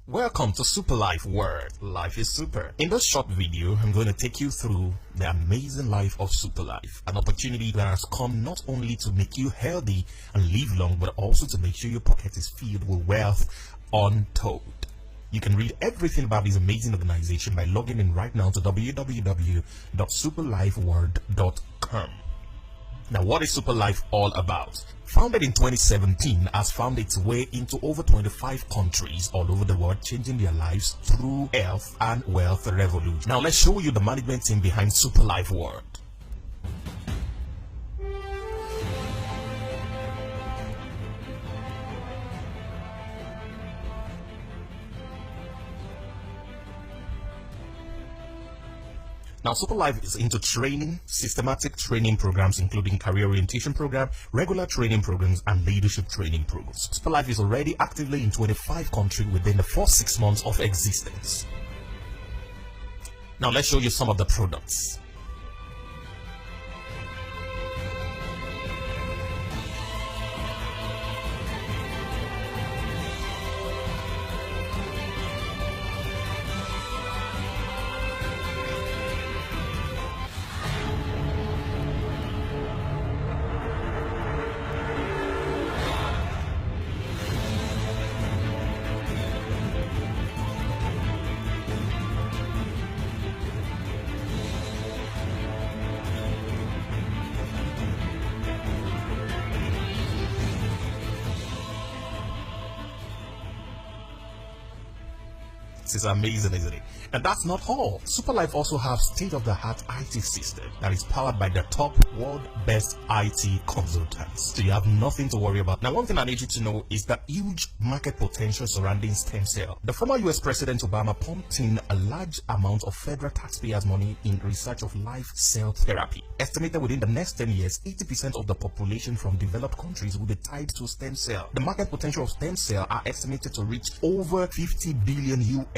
Welcome to Superlife World. Life is super. In this short video, I'm going to take you through the amazing life of Superlife, an opportunity that has come not only to make you healthy and live long, but also to make sure your pocket is filled with wealth untold. You can read everything about this amazing organization by logging in right now to www.superlifeworld.com. Now, what is Superlife all about? Founded in 2017, has found its way into over 25 countries all over the world, changing their lives through health and wealth revolution. Now, let's show you the management team behind Superlife World. Now, Superlife is into training, systematic training programs, including career orientation program, regular training programs, and leadership training programs. Superlife is already actively in 25 countries within the first 6 months of existence. Now, let's show you some of the products. This is amazing, isn't it? And that's not all. Superlife also has state-of-the-art IT system that is powered by the top world best IT consultants. So you have nothing to worry about. Now, one thing I need you to know is the huge market potential surrounding stem cell. The former US President Obama pumped in a large amount of federal taxpayers' money in research of live cell therapy. Estimated within the next 10 years, 80% of the population from developed countries will be tied to stem cell. The market potential of stem cell are estimated to reach over $50 billion US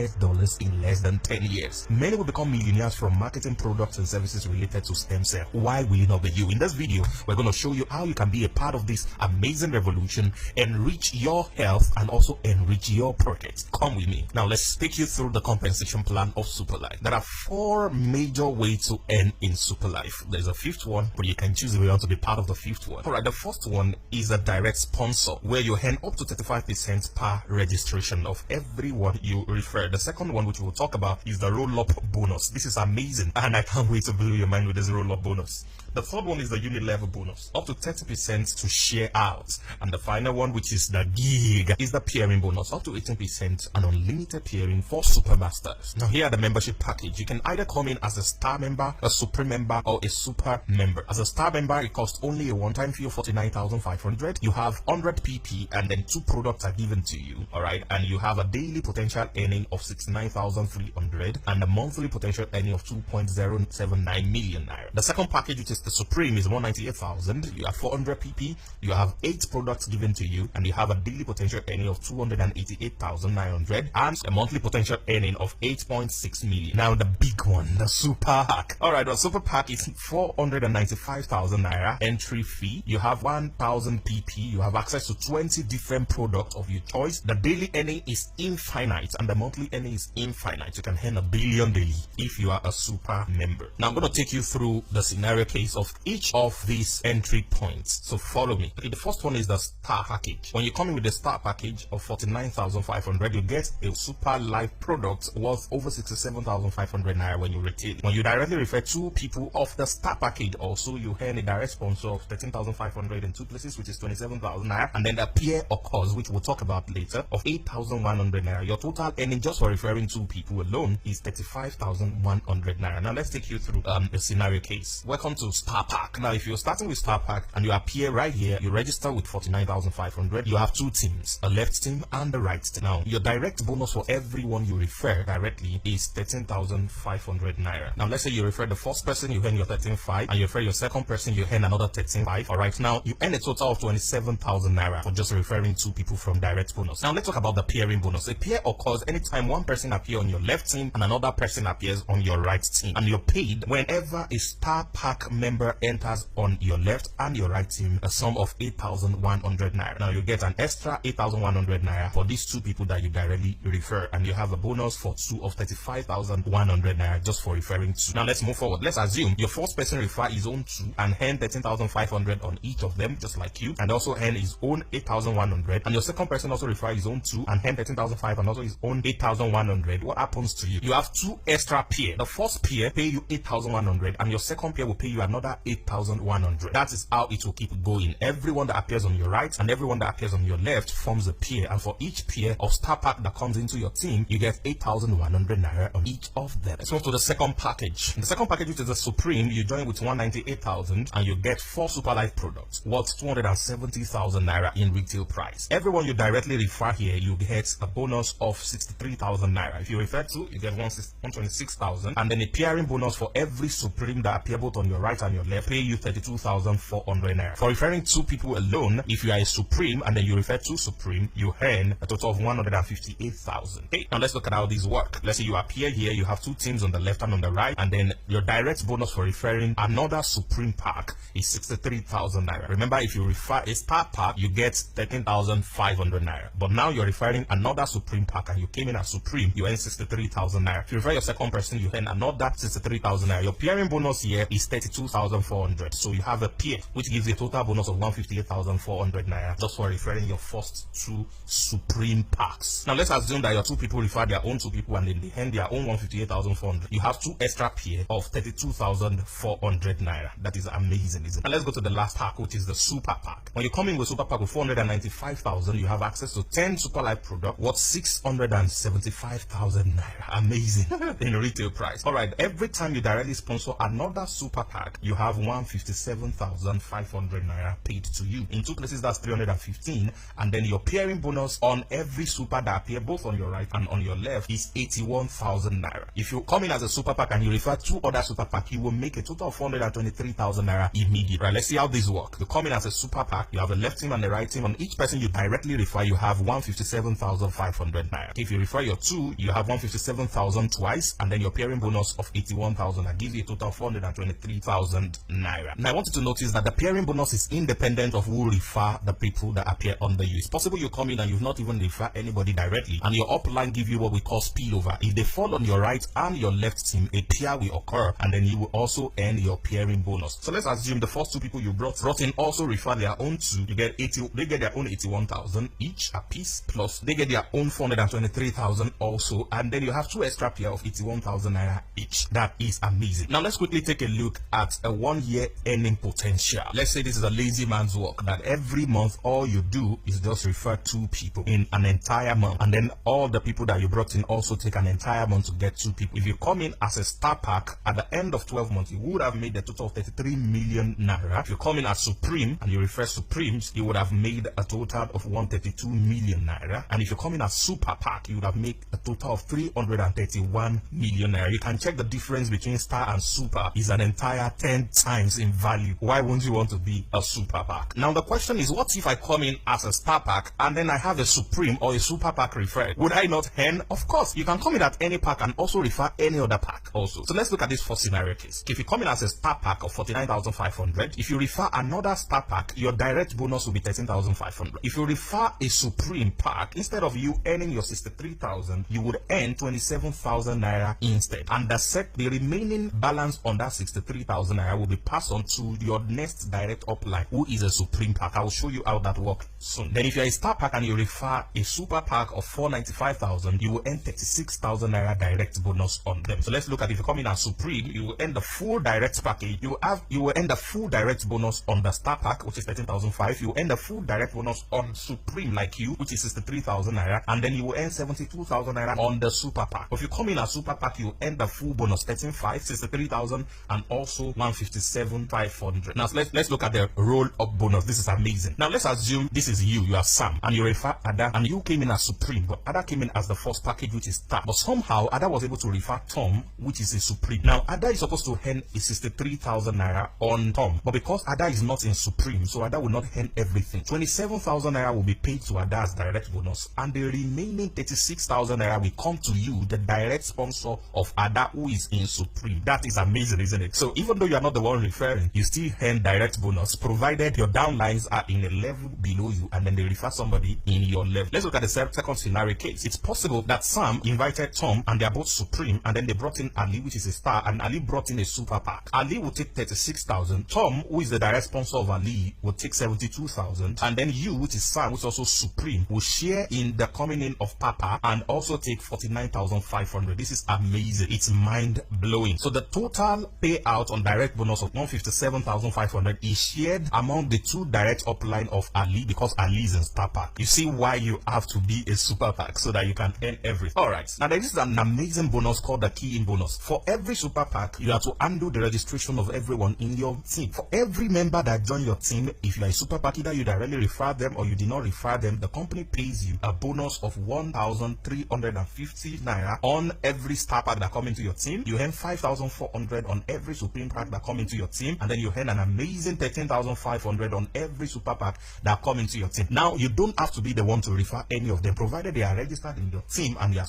in less than 10 years. Many will become millionaires from marketing products and services related to stem cell. Why will it not be you? In this video, we're going to show you how you can be a part of this amazing revolution, enrich your health, and also enrich your pockets. Come with me. Now, let's take you through the compensation plan of Superlife. There are 4 major ways to earn in Superlife. There's a 5th one, but you can choose if you want to be part of the 5th one. Alright, the first one is a direct sponsor, where you earn up to 35% per registration of everyone you refer. The second one, which we'll talk about, is the roll-up bonus. This is amazing, and I can't wait to blow your mind with this roll-up bonus. The third one is the unit level bonus, up to 30% to share out. And the final one, which is the gig, is the peering bonus, up to 18% and unlimited peering for supermasters. Now, here are the membership package. You can either come in as a star member, a supreme member, or a super member. As a star member, it costs only a one-time fee of 49,500. You have 100 PP, and then 2 products are given to you. All right, and you have a daily potential earning of 69,300 and a monthly potential earning of 2.079 million naira. The second package, which is the Supreme, is 198,000. You have 400 PP, you have 8 products given to you, and you have a daily potential earning of 288,900 and a monthly potential earning of 8.6 million. Now, the big one, the Super Pack. Alright, the Super Pack is 495,000 naira entry fee. You have 1,000 PP, you have access to 20 different products of your choice. The daily earning is infinite, and the monthly earning is infinite. You can earn $1 billion daily if you are a super member. Now, I'm going to take you through the scenario case of each of these entry points, so follow me. Okay, the first one is the star package. When you come in with the star package of 49,500, you get a super life product worth over 67,500 naira when you retain. When you directly refer 2 people of the star package, also you earn a direct sponsor of 13,500 in 2 places, which is 27,000 naira, and then the peer occurs, which we'll talk about later, of 8,100 naira. Your total earning just for referring 2 people alone is 35,100 naira. Now, let's take you through a scenario case. Welcome to Star Pack. Now, if you're starting with Star Pack and you appear right here, you register with 49,500. You have 2 teams, a left team and a right team. Now, your direct bonus for everyone you refer directly is 13,500 naira. Now, let's say you refer the first person, you earn your 13,500, and you refer your second person, you earn another 13,500. All right, now you earn a total of 27,000 naira for just referring 2 people from direct bonus. Now, let's talk about the pairing bonus. A pair occurs anytime one person appears on your left team and another person appears on your right team, and you're paid whenever a Star Pack member member enters on your left and your right team a sum of 8,100 naira. Now you get an extra 8,100 naira for these two people that you directly refer, and you have a bonus for two of 35,100 naira just for referring two. Now let's move forward. Let's assume your first person refer his own two and earn 13,500 on each of them, just like you, and also earn his own 8,100, and your second person also refer his own two and earn 13,500 and also his own 8,100. What happens to you? You have two extra pair. The first pair pay you 8,100 and your second pair will pay you another 8,100. That is how it will keep going. Everyone that appears on your right and everyone that appears on your left forms a pair, and for each pair of star pack that comes into your team, you get 8,100 naira on each of them. Let's move to the second package. The second package, which is the Supreme, you join with 198,000 and you get 4 Superlife products worth 270,000 naira in retail price. Everyone you directly refer here, you get a bonus of 63,000 naira. If you refer to, you get 126,000, and then a pairing bonus for every Supreme that appear both on your right and your left, pay you 32,400 naira. For referring two people alone, if you are a Supreme and then you refer to Supreme, you earn a total of 158,000. Okay, now let's look at how these work. Let's say you appear here, you have two teams on the left and on the right, and then your direct bonus for referring another Supreme pack is 63,000 naira. Remember, if you refer a star pack, you get 13,500 naira. But now you're referring another Supreme pack and you came in as Supreme, you earn 63,000 naira. If you refer your second person, you earn another 63,000 naira. Your pairing bonus here is 32,400. So you have a pair, which gives you a total bonus of 158,400 naira just for referring your first two Supreme packs. Now let's assume that your two people refer their own two people and then they earn their own 158,400. You have two extra pair of 32,400 naira. That is amazing, isn't it? And let's go to the last pack, which is the Super Pack. When you come in with Super Pack with 495,000, you have access to 10 Superlife products worth 675,000 naira. Amazing in retail price. All right, every time you directly sponsor another Super Pack, you have 157,500 naira paid to you. In two places, that's 315, and then your pairing bonus on every super that appear both on your right and on your left is 81,000 naira. If you come in as a Super Pack and you refer two other Super Pack, you will make a total of 423,000 naira immediately. Right, let's see how this works. You come in as a Super Pack, you have a left team and a right team. On each person you directly refer, you have 157,500 naira. If you refer your two, you have 157,000 twice, and then your pairing bonus of 81,000 that gives you a total of 423,000 naira. Now I want you to notice that the pairing bonus is independent of who refer the people that appear under you. It's possible you come in and you've not even referred anybody directly, and your upline give you what we call spillover. If they fall on your right and your left team, a pair will occur, and then you will also earn your pairing bonus. So let's assume the first two people you brought in also refer their own two. You get 80, they get their own 81,000 each a piece, plus they get their own 423,000 also, and then you have two extra pair of 81,000 naira each. That is amazing. Now let's quickly take a look at a 1 year earning potential. Let's say this is a lazy man's work, that every month all you do is just refer two people in an entire month, and then all the people that you brought in also take an entire month to get two people. If you come in as a star pack, at the end of 12 months you would have made a total of 33 million naira. If you come in as Supreme and you refer Supremes, you would have made a total of 132 million naira. And if you come in as Super Pack, you would have made a total of 331 million naira. You can check the difference between star and super is an entire 10 times in value. Why won't you want to be a Super Pack? Now the question is, what if I come in as a star pack and then I have a Supreme or a Super Pack referred? Would I not earn? Of course, you can come in at any pack and also refer any other pack also. So let's look at this first scenario case. If you come in as a star pack of 49,500, if you refer another star pack, your direct bonus will be 13,500. If you refer a Supreme pack, instead of you earning your 63,000, you would earn 27,000 naira instead, and the remaining balance on that 63,000 naira will be passed on to your next direct upline, who is a Supreme pack. I will show you how that works soon. Then if you're a star pack and you refer a Super Pack of 495,000, you will earn 36,000 naira direct bonus on them. So let's look at, if you come in as Supreme, you will earn the full direct package. You will earn the full direct bonus on the star pack, which is 13,500. You will earn the full direct bonus on Supreme like you, which is 63,000 naira, and then you will earn 72,000 naira on the Super Pack. If you come in as Super Pack, you earn the full bonus 13,500, 63,000, and also 157,500. Now let's look at the roll up bonus. This is amazing. Now let's assume this is you are Sam, and you refer Ada, and you came in as Supreme, but Ada came in as the first package, which is star, but somehow Ada was able to refer Tom, which is a Supreme. Now Ada is supposed to earn a 63,000 naira on Tom, but because Ada is not in Supreme, so Ada will not earn everything. 27,000 naira will be paid to Ada as direct bonus, and the remaining 36,000 naira will come to you, the direct sponsor of Ada, who is in Supreme. That is amazing, isn't it? So even though you are not the one referring, you still earn direct bonus provided your downlines are in a level below you and then they refer somebody in your level. Let's look at the second scenario case. It's possible that Sam invited Tom and they are both supreme, and then they brought in Ali, which is a star, and Ali brought in a super pack. Ali will take 36,000. Tom, who is the direct sponsor of Ali, will take 72,000, and then you, which is Sam, which is also supreme, will share in the coming in of Papa and also take 49,500. This is amazing. It's mind blowing. So the total payout on direct bonus of 157,500 is shared among the two direct upline of Ali, because Ali is in star pack. You see why you have to be a super pack, so that you can earn everything. All right, now there is an amazing bonus called the key in bonus. For every super pack, you have to undo the registration of everyone in your team. For every member that join your team, if you are a super pack, either you directly refer them or you did not refer them, the company pays you a bonus of 1,350 naira on every star pack that come into your team. You earn 5,400 on every supreme pack that come into your team, and then you earn an amazing 13,500 on every super pack that come into your team. Now, you don't have to be the one to refer any of them, provided they are registered in your team and they are